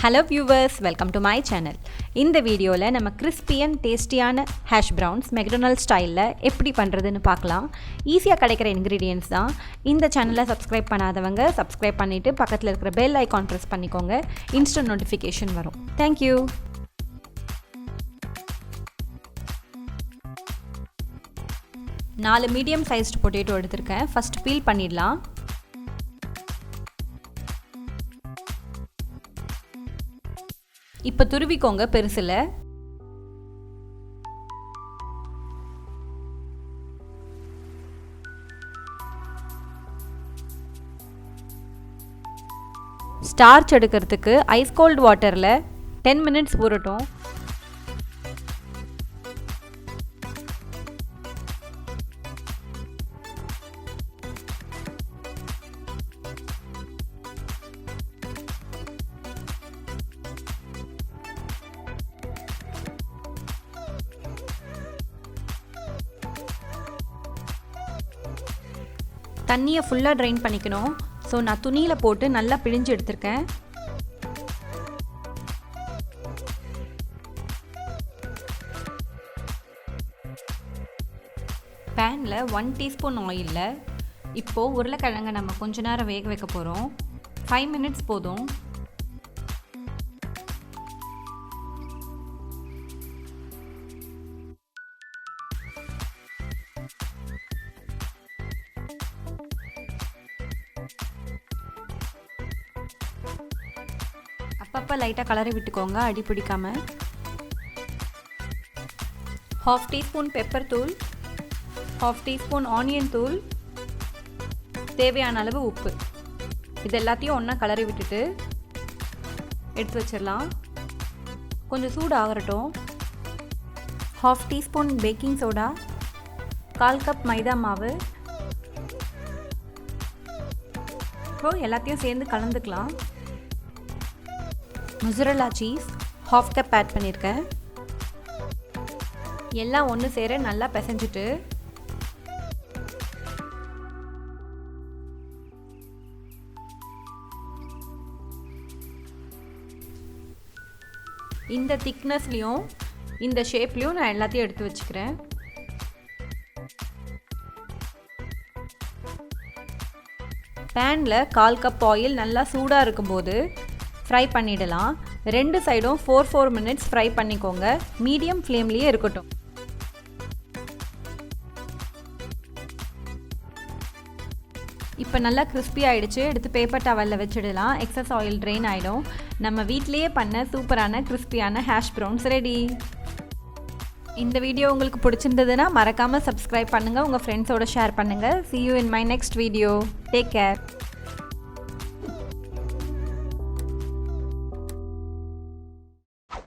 Hello viewers, welcome to my channel. இந்த வீடியோல நம்ம crispy and tastyயான hash browns mcdonald ஸ்டைல்ல எப்படி பண்றதுன்னு பார்க்கலாம். ஈஸியா கிடைக்கிற ingredients தான். இந்த சேனலை subscribe பண்ணாதவங்க subscribe பண்ணிட்டு பக்கத்துல இருக்கிற bell icon press பண்ணிக்கோங்க. Instant notification வரும். Thank you. நாலு மீடியம் சைஸ்டு பொட்டேட்டோ எடுத்திருக்கேன். ஃபர்ஸ்ட் பீல் பண்ணிடலாம். இப்போ துருவிக்கோங்க பெருசுல. ஸ்டார்ச் எடுக்கிறதுக்கு ஐஸ் கோல்ட் வாட்டர்ல 10 minutes ஊறட்டும். தண்ணியை ஃபுல்லாக ட்ரைன் பண்ணிக்கணும். ஸோ நான் துணியில் போட்டு நல்லா பிழிஞ்சு எடுத்திருக்கேன். பேனில் 1 teaspoon ஆயிலில் இப்போது உருளைக்கிழங்கை நம்ம கொஞ்ச நேரம் வேக வைக்க போகிறோம். 5 minutes போதும். அப்பப்போ லைட்டாக கலரை விட்டுக்கோங்க, அடி பிடிக்காம. 1/2 teaspoon பெப்பர் தூள், 1/2 teaspoon ஆனியன் தூள், தேவையான அளவு உப்பு. இது எல்லாத்தையும் ஒன்றா கலரை விட்டுட்டு எடுத்து வச்சிடலாம். கொஞ்சம் சூடு ஆகட்டும். 1/2 teaspoon பேக்கிங் சோடா, 1/4 cup மைதா மாவு. இப்போ எல்லாத்தையும் சேர்ந்து கலந்துக்கலாம். Mozzarella cheese 1/2 cup ஆட் பண்ணியிருக்கேன். எல்லாம் ஒன்று சேர நல்லா பிசைஞ்சிட்டு இந்த திக்னஸ்லையும் இந்த ஷேப்லையும் நான் எல்லாத்தையும் எடுத்து வச்சுக்கிறேன். பேனில் 1/4 cup ஆயில் நல்லா சூடாக இருக்கும்போது ஃப்ரை பண்ணிடலாம். ரெண்டு சைடும் 4 minutes ஃப்ரை பண்ணிக்கோங்க. மீடியம் ஃப்ளேம்லேயே இருக்கட்டும். இப்போ நல்லா கிறிஸ்பி ஆகிடுச்சு. எடுத்து பேப்பர் டவலில் வச்சிடலாம். எக்ஸஸ் ஆயில் ட்ரெயின் ஆகிடும். நம்ம வீட்டிலேயே பண்ண சூப்பரான கிறிஸ்பியான ஹேஷ் ப்ரௌன்ஸ் ரெடி. இந்த வீடியோ உங்களுக்கு பிடிச்சிருந்ததுன்னா மறக்காமல் சப்ஸ்கிரைப் பண்ணுங்கள், உங்கள் ஃப்ரெண்ட்ஸோட ஷேர் பண்ணுங்கள். See you in my next video. Take care.